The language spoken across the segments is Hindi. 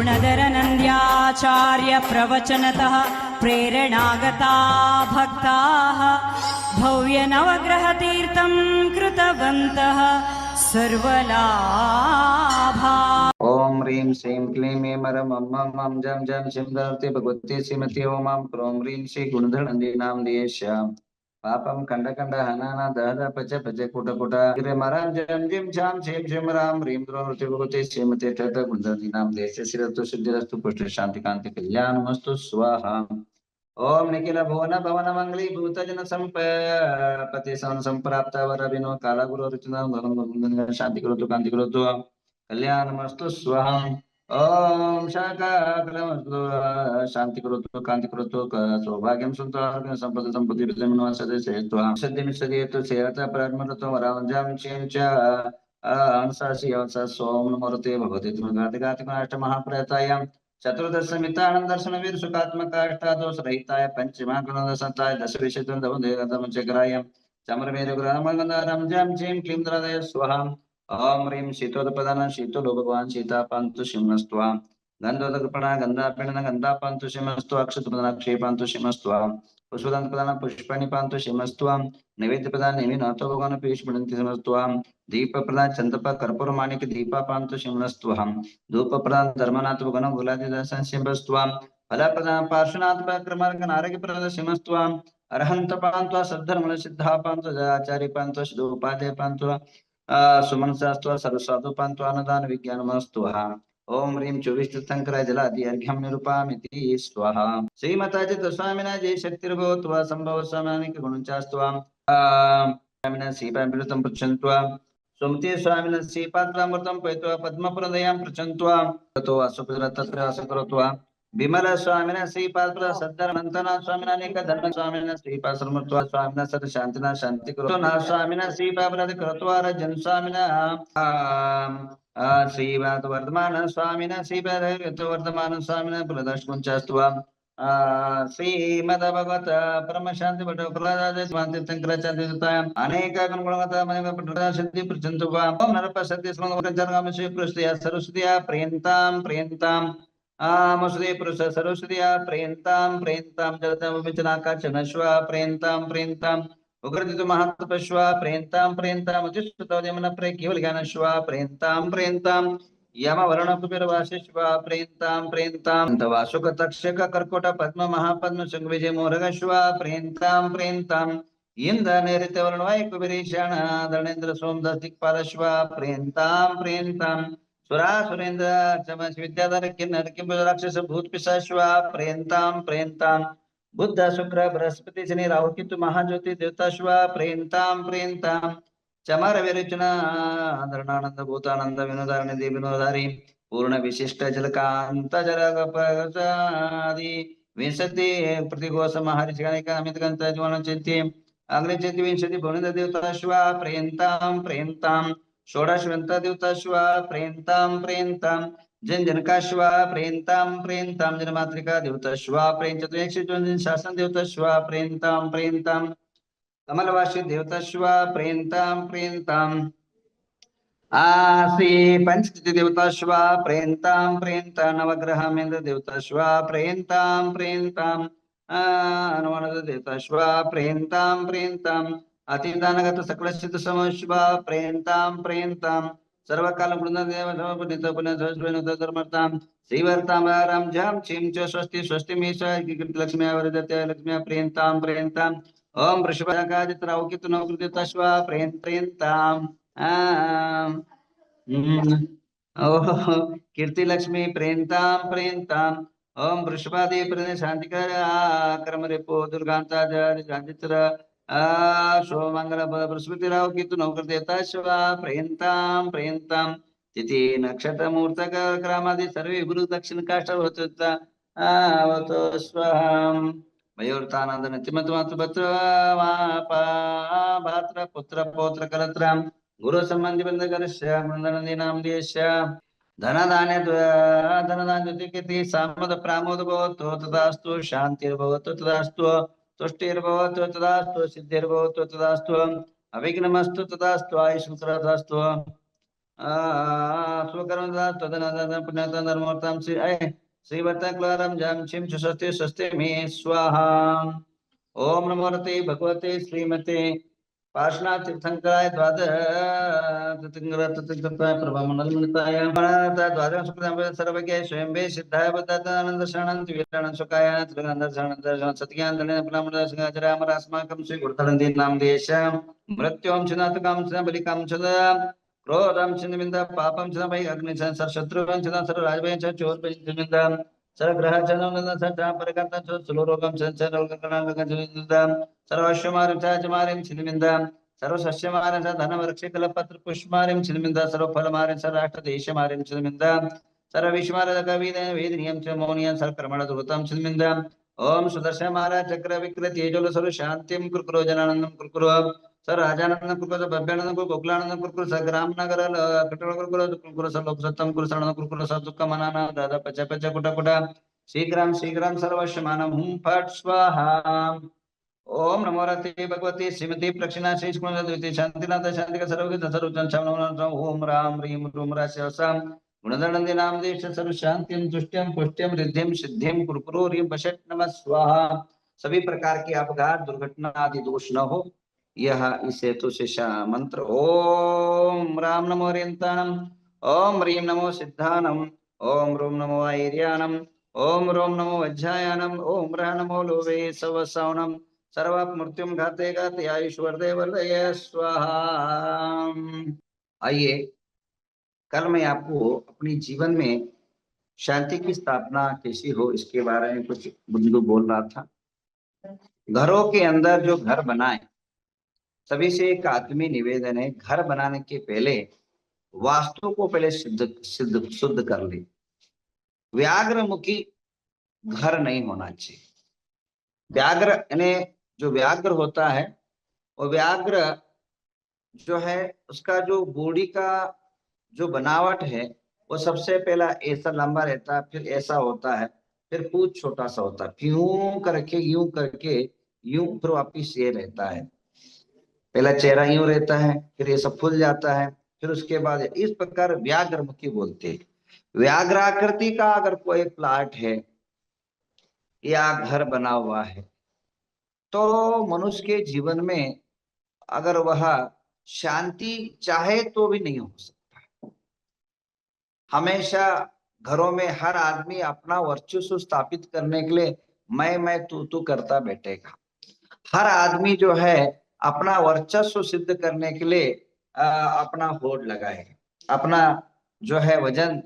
गुणधरनन्द्याचार्य प्रवचनतः प्रेरणागता भक्ताः भव्यनवग्रहतीर्थं कृतवन्तः सर्वलाभा। ओम ह्रीं श्रीं क्लीं ऐं मं मं जं जं शिं दर्ति भगवती श्रीमती ओम क्रों ह्रीं श्री गुणधरनन्दिनां देश्यां पापं खंड खंड हनाना दहद पच पच कुट कुट गिरिमरां जं जिं झां शिं शिं रां ह्रीं द्रौं भगवती श्रीमती तत गुणधरनन्दिनां देश्य श्रीरस्तु सिद्धिरस्तु पुष्टि शांति कांति कल्याणमस्तु स्वाहा। ओम निखिल भुवन भवन मंगली भूत जन संपत्ति संप्राप्त वर विनो काला गुरु रचना शांति करो कांति करो कल्याणमस्तु स्वाहा। ओम शाकाग्रमस्तु शांति करोतु कांति करोतु सौभाग्यं संतोषं संपद संपत्ति विद्यमानस्य सेत्वा सद्यमिषदेतु सेयत परमरतो वरांजां चिंच अंसासि अंसा सोम नमोते भगवते तुमगातिगातिकाष्ट महाप्रयतायां चतुर्दशमितानंद दर्शन वीर सुखात्मक अष्टादोष रहिताय पंचमा गुणदशताय दश विशेषण दवदेगतम चक्राय चमरमेर गुरामंगनारं जं चिं क्लीं द्रदय स्वाहा। ओम ह्रीं शीतोदपदान शीतलो भगवान सीतापान्तु शिमस्त्वा गंधोदकपणा गंधापीडन गंधापान्तु शिमस्त्वा अक्षतपदान क्षेपान्तु शिमस्त्वा पुष्पदंतपदान पुष्पाणि पान्तु शिमस्त्वा नैवेद्यपदान निमिनाथो भगवान पीयूषपणन्ति शिमस्त्वा दीपप्रदान चंदप कर्पूर माणिक दीपा पान्तु शिमस्त्वा धूपप्रदान धर्मनाथ भगवान गुलादि दर्शन शिमस्त्वा फलप्रदान पार्श्वनाथ क्रमार्क नारक प्रदान शिमस्त्वा अरहंत पान्तु सद्धर्म सिद्धा पान्तु आचार्य पान्तु शुद्धोपाध्याय पान्तु सुमन शास्त्र सर्वसाधु पांतो अनदान विज्ञानमस्तु। ओम ह्रीं 24 तीर्थंकराय जलादि अर्घ्यं निरूपामिति स्वाहा। श्रीमताजित स्वामिना जय शक्तिर्भवत्वा संभव स्वामिनानिक गुणचास्त्वा स्वामिना श्रीपामृतं पृच्छन्त्वा सुमति स्वामिना श्रीपात्रामृतं पयित्वा पद्मप्रदयां पृच्छन्त्वा ततो असुपुत्र तत्र असकरोत्वा विमल स्वामिना श्रीपात्र सद्धर्मंतना स्वामिना अनेक धर्म स्वामिना श्रीपाश्रमत्वा स्वामिना सद शांतिना शांति करो ना स्वामिना श्रीपाप्रद करत्वा जन स्वामिना श्रीवाद वर्धमान स्वामिना श्रीपाद वर्धमान स्वामिना प्रदर्शकुंचास्त्वा श्रीमद भगवत परम शांति भट्ट प्रहलाद स्वांति शंकराचार्य अनेक गुणगुणवता मने प्रदान सिद्धि प्रचंतुवा ओम नरप सत्य स्मरण श्री पृष्ठया सरस्वतीया प्रियंताम प्रियंताम आमश्री पुरुष सरस्वतीया प्रेन्तां प्रेन्तां जलतमविचनाकाचनश्वा प्रेन्तां प्रेन्तां उग्रदितु महत्पश्वा प्रेन्तां प्रेन्तां अतिष्ठतोद्यमन प्रे केवल ज्ञानश्वा प्रेन्तां प्रेन्तां यमवर्णकुपिरवासिश्वा प्रेन्तां प्रेन्तां तवासुक तक्षक कर्कोट पद्म महापद्म शंखविजय मोरगश्वा प्रेन्तां प्रेन्तां इंद्रनैऋत्यवर्णवाय कुबेरेशान धर्णेन्द्र सोमदस्तिक्पालश्वा प्रेन्तां प्रेन्तां सुरा सुरेंद्र चमस विद्याधर किन्नर किंबुज राक्षस भूत पिशाचवा प्रेन्तां प्रेन्तां बुद्ध शुक्र बृहस्पति शनि राहु केतु महाज्योति देवताश्वा प्रेन्तां प्रेन्तां चमर विरचना धरणानंद भूतानंद विनोदारणि विनोदारी पूर्ण विशिष्ट जलकांत जलगपदी विंशति प्रतिघोष महर्षिगणिका अमित गंत जीवन चिंति अग्नि चिंति विंशति भुवन देवताश्वा प्रेन्तां प्रेन्तां षोडशवंत देवताश्वा प्रेन्तां प्रेन्तां जन जनकाश्वा प्रेन्तां प्रेन्तां जनमातृका देवताश्वा प्रेन्चतुर्यक्षजन शासन देवताश्वा प्रेन्तां प्रेन्तां कमलवासी देवताश्वा प्रेन्तां प्रेन्तां श्री पंचति देवताश्वा प्रेन्तां प्रेन्तां नवग्रहमेन्द्र देवताश्वा प्रेन्तां प्रेन्तां अनुमानद देवताश्वा प्रेन्तां प्रेन्तां अतिदानगत सकलसिद्ध समश्वा प्रेन्तां प्रेन्तां सर्वकाल गुणदेव समपुनित पुण्यस्वनुत धर्मतां श्रीवर्तां राम जाम चिं च स्वस्ति स्वस्ति मेष लक्ष्मी वरदते लक्ष्मी प्रेन्तां प्रेन्तां ओम वृषभकाजित राहुकित नवकृतश्वा प्रेन्तां ओह कीर्ति लक्ष्मी प्रेन्तां प्रेन्तां ओम वृषभादि प्रदेश शांतिकर क्रमरेपो दुर्गांता जाजित्र सोमंगल बृहस्पति राव केतु नौकर देवता शिवा प्रेन्तां प्रेन्तां तिथि नक्षत्र मुहूर्त क्रमादि सर्वे गुरु दक्षिण काष्ठ होतो स्वाहा मयूरतानंद नतिमतमातुभत्र भात्र पुत्र पौत्र कलत्रां गुरु संबंधी बंधकरस्य गुणनंदिनां देश्य धनदान्य धनदान्यति सामद प्रामोद भवतु तदास्तु शान्तिर्भवतु तदास्तु तुष्टिर्भवतु तदास्तु सिद्धिर्भवतु तदास्तु अविघ्नमस्तु तदास्तु आयुष्मतु तदास्तु स्वकर्म तदनंदन पुण्यतन धर्मोत्तम श्रीवर्तन क्लारम जम छिम स्वस्ति स्वस्ति में स्वाहा। ओम नमो रते भगवते श्रीमते पार्श्वनाथ तीर्थंकराय द्वादश प्रभमंडलमणिताय द्वादश सुकृताय सर्वज्ञ स्वयंभे सिद्धाय बुद्धानंद शरणं वीरानंद सुखाय त्रिगंध शरणं दर्शन सत्यान दलन ब्रह्मण संगाजराम रास्माकं श्री गुरुतरंदी नाम देशम मृत्युम चिनातकम चिना बलिकम चिना क्रोधम चिन्मिंदा पापम चिना भय अग्नि चिना शत्रुवं चिना सर्व राजभय चिना चोर चिन्मिंदा सर्वग्रह चिना सच्चा परकर्ता सुलोरोगम चिना चिना सर्वश्वमारिं चाचमारिं चिन्मिंदा सर्वसस्यमारिं च धनवृक्षे कलपत्र पुष्पमारिं चिन्मिंदा सर्वफलमारिं च राष्ट्रदेशमारिं चिन्मिंदा सर्वविश्वमारिं कविदं वेदिनियं च मौनियं सर्वकर्मण दुर्गतं चिन्मिंदा ओम सुदर्शन महाराज चक्र विकृत तेजोल सर्व शांतिम कुरकुरो जनानंदम कुरकुरो सर राजानंदम कुरकुरो भव्यानंदम कुरकुरो गोकुलानंदम कुरकुरो सग्राम नगर कटोल कुरकुरो कुरकुरो सर्व सत्तम कुरसरणम कुरकुरो सब दुःख मनाना दादा पच पच कुट कुट शीघ्रम सर्वश्यमानम हुम फट स्वाहा। ओम नमो रते भगवती श्रीमती प्रक्षिणा श्री द्वितीय शांतिनाथ शांति का सर्वगत सर्वजन ओम राम ह्रीम रूम राशम गुणदंडि नाम देश सर्व शांतिम तुष्ट्यम पुष्ट्यम रिद्धिम सिद्धिम कुरकुरो ह्रीम बशट नमः स्वाहा। सभी प्रकार के अपघात दुर्घटना आदि दोष न हो, यह इस हेतु से मंत्र ओम राम नमो हरियंताणम ओम ह्रीम नमो सिद्धानम ओम रोम नमो ऐर्यानम ओम रोम नमो वज्रायानम ओम रह नमो लोभे सवसावनम सर्व मृत्युम घाते घाते आयुष्वर्धे वर्धय स्वाहा। आइए, कल मैं आपको अपनी जीवन में शांति की स्थापना कैसी हो इसके बारे में कुछ बिंदु बोल रहा था। घरों के अंदर जो घर बनाए, सभी से एक आत्मीय निवेदन है, घर बनाने के पहले वास्तु को पहले शुद्ध कर ले। व्याघ्रमुखी घर नहीं होना चाहिए। व्याघ्र यानी जो व्याघ्र होता है, वो व्याघ्र जो है उसका जो बॉडी का जो बनावट है वो सबसे पहला ऐसा लंबा रहता है, फिर ऐसा होता है, फिर पूंछ छोटा सा होता है, यूं करके यूं फिर वापिस ये रहता है। पहला चेहरा यूं रहता है, फिर ये सब फूल जाता है, फिर उसके बाद इस प्रकार व्याघ्रमुखी बोलते हैं। व्याघ्राकृति का अगर कोई प्लाट है या घर बना हुआ है तो मनुष्य के जीवन में अगर वह शांति चाहे तो भी नहीं हो सकता। हमेशा घरों में हर आदमी अपना वर्चस्व स्थापित करने के लिए मैं तू करता बैठेगा। हर आदमी जो है अपना वर्चस्व सिद्ध करने के लिए अपना होड़ लगाएगा, अपना जो है वजन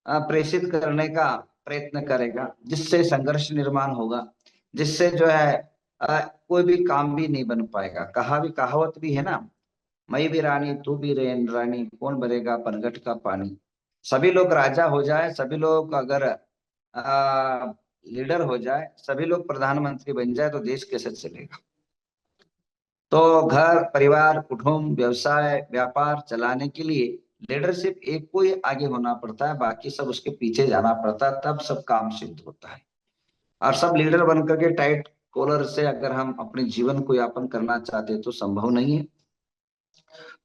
प्रेषित करने का प्रयत्न करेगा, जिससे संघर्ष निर्माण होगा, जिससे जो है कोई भी काम भी नहीं बन पाएगा। कहावत भी है ना, मैं भी रानी तू भी रानी, कौन भरेगा पनघट का पानी। सभी लोग राजा हो जाए, सभी लोग अगर लीडर हो जाए, सभी लोग प्रधानमंत्री बन जाए तो देश कैसे चलेगा। तो घर परिवार कुटुंब व्यवसाय व्यापार चलाने के लिए लीडरशिप एक को ही आगे होना पड़ता है, बाकी सब उसके पीछे जाना पड़ता है, तब सब काम सिद्ध होता है। और सब लीडर बन करके टाइट कॉलर से अगर हम अपने जीवन को यापन करना चाहते हैं तो संभव नहीं है।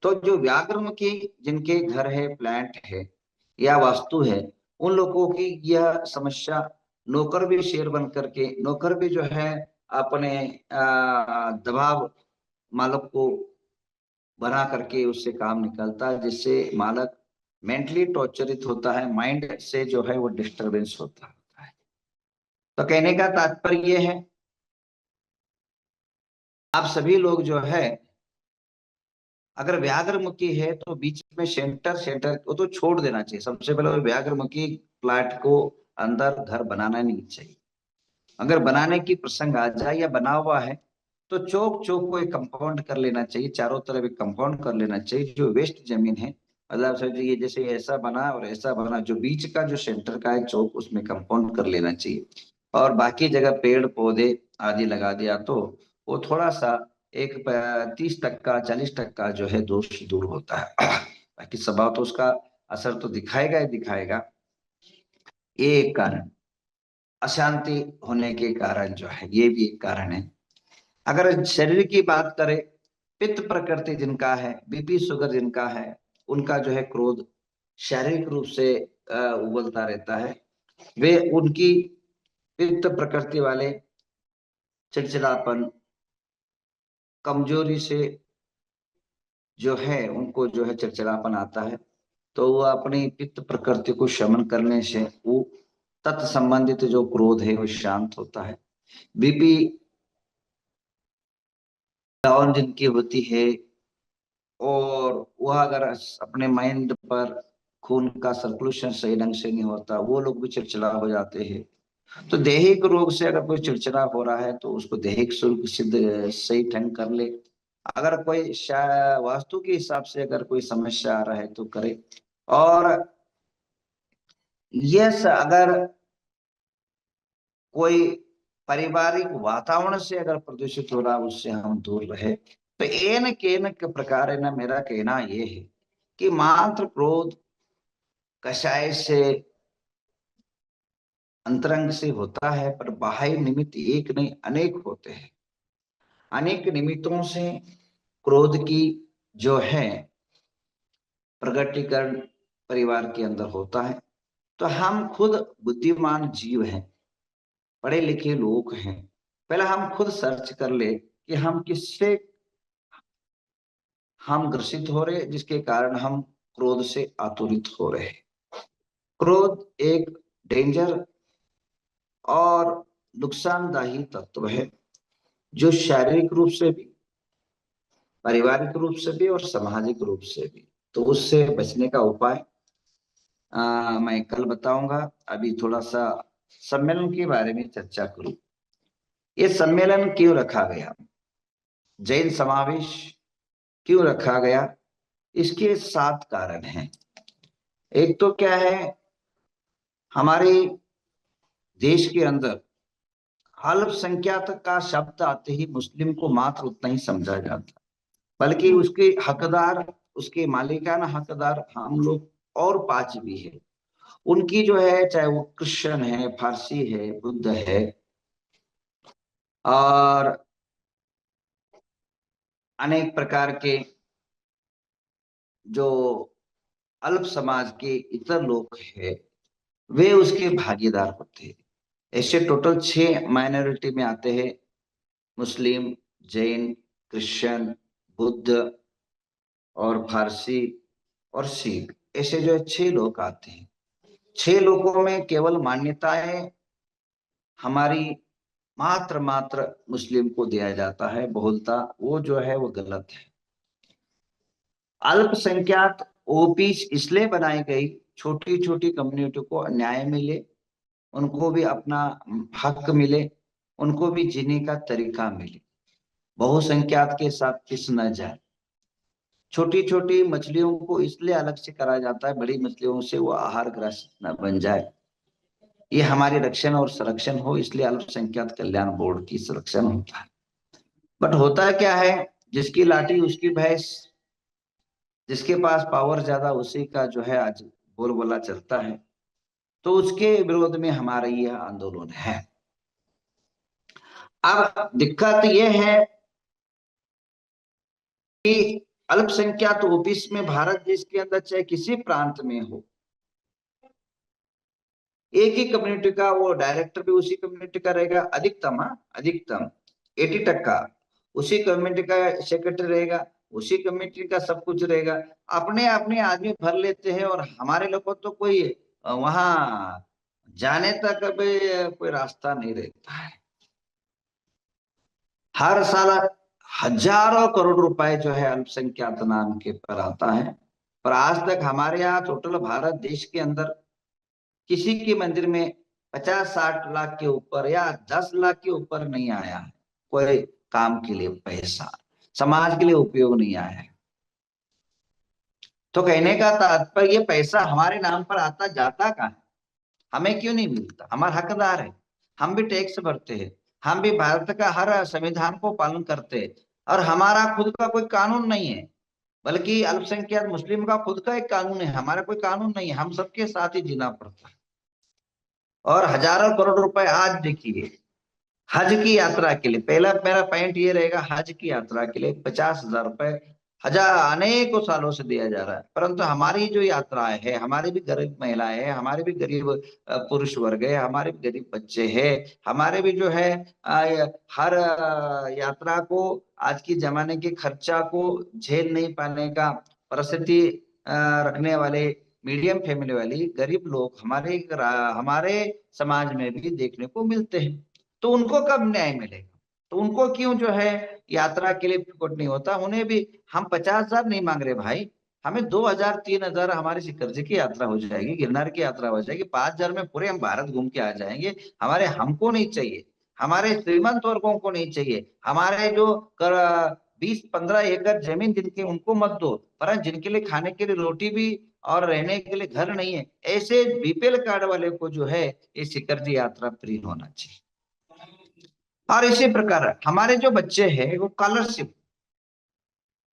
तो जो व्याघ्रमुखी जिनके घर है, प्लांट है या वास्तु है, उन लोगों की यह समस्या, नौकर भी शेर बन करके, नौकर भी जो है अपने दबाव मालक को बना करके उससे काम निकलता है, जिससे मालक मेंटली टॉर्चरित होता है, माइंड से जो है वो डिस्टरबेंस होता है। तो कहने का तात्पर्य ये है, आप सभी लोग जो है अगर व्याघ्रमुखी है तो बीच में सेंटर वो तो छोड़ देना चाहिए। सबसे पहले व्याघ्रमुखी प्लाट को अंदर घर बनाना नहीं चाहिए। अगर बनाने की प्रसंग आ जाए या बना हुआ है तो चौक को एक कंपाउंड कर लेना चाहिए, चारों तरफ एक कंपाउंड कर लेना चाहिए। जो वेस्ट जमीन है, मतलब सोचिए जैसे ऐसा बना और ऐसा बना, जो बीच का जो सेंटर का है चौक, उसमें कंपाउंड कर लेना चाहिए। और बाकी जगह पेड़ पौधे आदि लगा दिया तो वो थोड़ा सा एक 30% 40% जो है दोष दूर होता है। बाकी स्वभाव तो उसका असर तो दिखाएगा ही दिखाएगा। ये एक कारण, अशांति होने के कारण जो है, ये भी एक कारण है। अगर शरीर की बात करें, पित्त प्रकृति जिनका है, बीपी शुगर जिनका है, उनका जो है क्रोध शारीरिक रूप से उबलता रहता है। वे उनकी पित्त प्रकृति वाले चिड़चिड़ापन, कमजोरी से जो है उनको जो है चिड़चिड़ापन आता है, तो वो अपनी पित्त प्रकृति को शमन करने से वो तत्संबंधित जो क्रोध है वो शांत होता है। बीपी डाउन जिनकी होती है और वह अगर अपने माइंड पर खून का सर्कुलेशन सही ढंग से नहीं होता, वो लोग भी चिड़चिड़ा हो जाते हैं। तो दैहिक रोग से अगर कोई चिड़चिड़ा हो रहा है तो उसको दैहिक शुल्क सिद्ध सही ढंग कर ले। अगर कोई वास्तु के हिसाब से अगर कोई समस्या आ रहा है तो करे। और यस, अगर कोई पारिवारिक वातावरण से अगर प्रदूषित हो रहा है उससे हम दूर रहे। तो एन केन के प्रकार है ना, मेरा कहना ये है कि मात्र क्रोध कषाय से अंतरंग से होता है, पर बाह्य निमित्त एक नहीं अनेक होते हैं। अनेक निमित्तों से क्रोध की जो है प्रगटीकरण परिवार के अंदर होता है। तो हम खुद बुद्धिमान जीव हैं, पढ़े लिखे लोग हैं, पहले हम खुद सर्च कर ले कि हम किससे हम ग्रसित हो रहे, जिसके कारण हम क्रोध से आतुरित हो रहे। क्रोध एक डेंजर और नुकसानदायी तत्व है, जो शारीरिक रूप से भी, पारिवारिक रूप से भी और सामाजिक रूप से भी। तो उससे बचने का उपाय मैं कल बताऊंगा। अभी थोड़ा सा सम्मेलन के बारे में चर्चा करूं। ये सम्मेलन क्यों रखा गया, जैन समावेश क्यों रखा गया, इसके 7 कारण हैं। एक तो क्या है, हमारे देश के अंदर अल्पसंख्यक का शब्द आते ही मुस्लिम को मात्र उतना ही समझा जाता, बल्कि उसके हकदार, उसके मालिकाना हकदार हम लोग और 5 भी है। उनकी जो है, चाहे वो क्रिश्चियन है, फारसी है, बुद्ध है और अनेक प्रकार के जो अल्प समाज के इतर लोग हैं, वे उसके भागीदार होते हैं। ऐसे टोटल 6 माइनॉरिटी में आते हैं, मुस्लिम, जैन, क्रिश्चियन, बुद्ध और फारसी और सिख। ऐसे जो है 6 लोग आते हैं। 6 लोगों में केवल मान्यताएं हमारी मात्र मुस्लिम को दिया जाता है, बहुलता वो जो है वो गलत है। अल्पसंख्यक ओबीसी इसलिए बनाई गई, छोटी छोटी कम्युनिटी को न्याय मिले, उनको भी अपना हक मिले, उनको भी जीने का तरीका मिले, बहुसंख्यक के साथ पिस न जाए। छोटी छोटी मछलियों को इसलिए अलग से करा जाता है, बड़ी मछलियों से वो आहार ग्रस्त न बन जाए। ये हमारी रक्षण और संरक्षण हो, इसलिए अल्पसंख्यक कल्याण बोर्ड की संरक्षण होता है। बट होता क्या है, जिसकी लाठी उसकी भैंस, जिसके पास पावर ज्यादा उसी का जो है आज बोलबाला चलता है। तो उसके विरोध में हमारा यह आंदोलन है। अब दिक्कत यह है कि अल्पसंख्यक ओबीसी में भारत देश के अंदर चाहे किसी प्रांत में हो, एक ही कम्युनिटी का वो डायरेक्टर भी उसी कम्युनिटी का रहेगा, अधिकतम अधिकतम 80% उसी कम्युनिटी का सेक्रेटरी रहेगा, उसी कम्युनिटी का सब कुछ रहेगा। अपने अपने आदमी भर लेते हैं और हमारे लोगों तो कोई वहां जाने तक भी कोई रास्ता नहीं रहता है। हर साल हजारों करोड़ रुपए जो है अल्पसंख्यक नाम के पर आता है, पर आज तक हमारे यहाँ टोटल भारत देश के अंदर किसी के मंदिर में 50-60 लाख के ऊपर या 10 लाख के ऊपर नहीं आया है। कोई काम के लिए पैसा समाज के लिए उपयोग नहीं आया है। तो कहने का तात्पर्य, ये पैसा हमारे नाम पर आता जाता कहाँ है, हमें क्यों नहीं मिलता? हमारा हकदार है, हम भी टैक्स भरते हैं, हम भी भारत का हर संविधान को पालन करते हैं, और हमारा खुद का कोई कानून नहीं है, बल्कि अल्पसंख्यक मुस्लिम का खुद का एक कानून है, हमारा कोई कानून नहीं है। हम सबके साथ ही जीना पड़ता है। और हजारों करोड़ रुपए आज देखिए हज की यात्रा के लिए, पहला मेरा पॉइंट ये रहेगा, हज की यात्रा के लिए 50,000 रुपए अनेकों सालों से दिया जा रहा है, परंतु हमारी जो यात्राएं है, हमारे भी गरीब महिलाएं हैं, हमारे भी गरीब पुरुष वर्ग है, हमारे भी गरीब बच्चे हैं, हमारे भी जो है हर यात्रा को, आज की जमाने के खर्चा को झेल नहीं पाने का परिस्थिति रखने वाले मीडियम फैमिली वाली गरीब लोग हमारे समाज में भी देखने को मिलते हैं। तो उनको कब न्याय मिलेगा? तो उनको क्यों जो है यात्रा के लिए टिकट नहीं होता? उन्हें भी हम 50,000 नहीं मांग रहे भाई, हमें 2,000 3,000 हमारी शिखर जी की यात्रा हो जाएगी, गिरनार की यात्रा हो जाएगी, 5,000 में पूरे हम भारत घूम के आ जाएंगे। हमको नहीं चाहिए, हमारे श्रीमंत वर्गों को नहीं चाहिए, हमारे जो 20-15 एकड़ जमीन जिनके, उनको मत दो, पर जिनके लिए खाने के लिए रोटी भी और रहने के लिए घर नहीं है, ऐसे बीपीएल कार्ड वाले को जो है ये शिखर जी यात्रा फ्री होना चाहिए। और इसी प्रकार हमारे जो बच्चे हैं वो स्कॉलरशिप,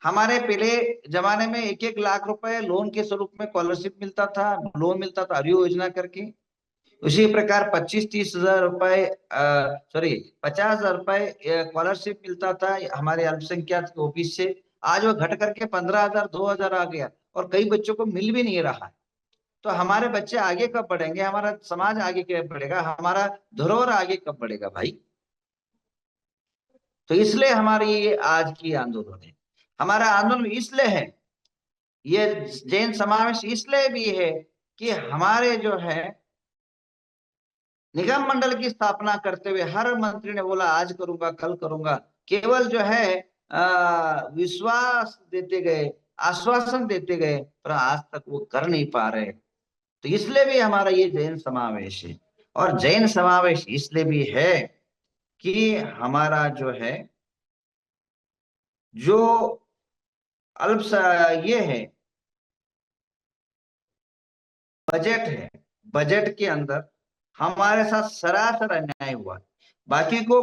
हमारे पहले जमाने में 1-1 लाख रुपए लोन के स्वरूप में स्कॉलरशिप मिलता था, लोन मिलता था हरियो योजना करके। उसी प्रकार 25-30 हजार रुपए, सॉरी 50,000 रुपए स्कॉलरशिप मिलता था हमारे अल्पसंख्यक ओबीसी से। आज वो घट करके 15,000 2,000 आ गया, और कई बच्चों को मिल भी नहीं रहा है। तो हमारे बच्चे आगे कब बढ़ेंगे? हमारा समाज आगे कब बढ़ेगा? हमारा धरोहर आगे कब बढ़ेगा भाई? तो इसलिए हमारी ये आज की आंदोलन है, हमारा आंदोलन इसलिए है, ये जैन समावेश इसलिए भी है कि हमारे जो है निगम मंडल की स्थापना करते हुए हर मंत्री ने बोला आज करूंगा कल करूंगा, केवल जो है विश्वास देते गए, आश्वासन देते गए, पर आज तक वो कर नहीं पा रहे। तो इसलिए भी हमारा ये जैन समावेश है। और जैन समावेश इसलिए भी है कि हमारा जो है जो अल्प ये है बजट है, बजट के अंदर हमारे साथ सरासर अन्याय हुआ। बाकी को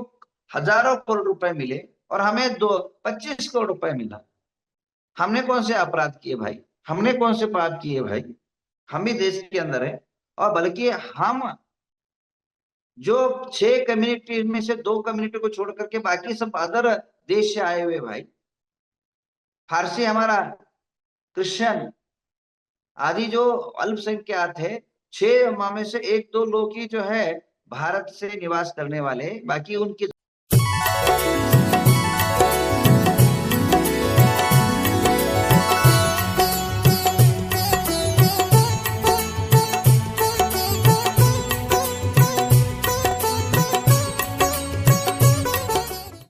हजारों करोड़ रुपए मिले और हमें 25 करोड़ रुपए मिला। हमने कौन से अपराध किए भाई? हमने कौन से पाप किए भाई? हम भी देश के अंदर है, और बल्कि हम जो 6 कम्युनिटी में से 2 कम्युनिटी को छोड़ करके बाकी सब अदर देश से आए हुए भाई, फारसी हमारा, क्रिश्चियन आदि जो अल्पसंख्यक थे, 6 में से 1-2 लोग ही जो है भारत से निवास करने वाले, बाकी उनकी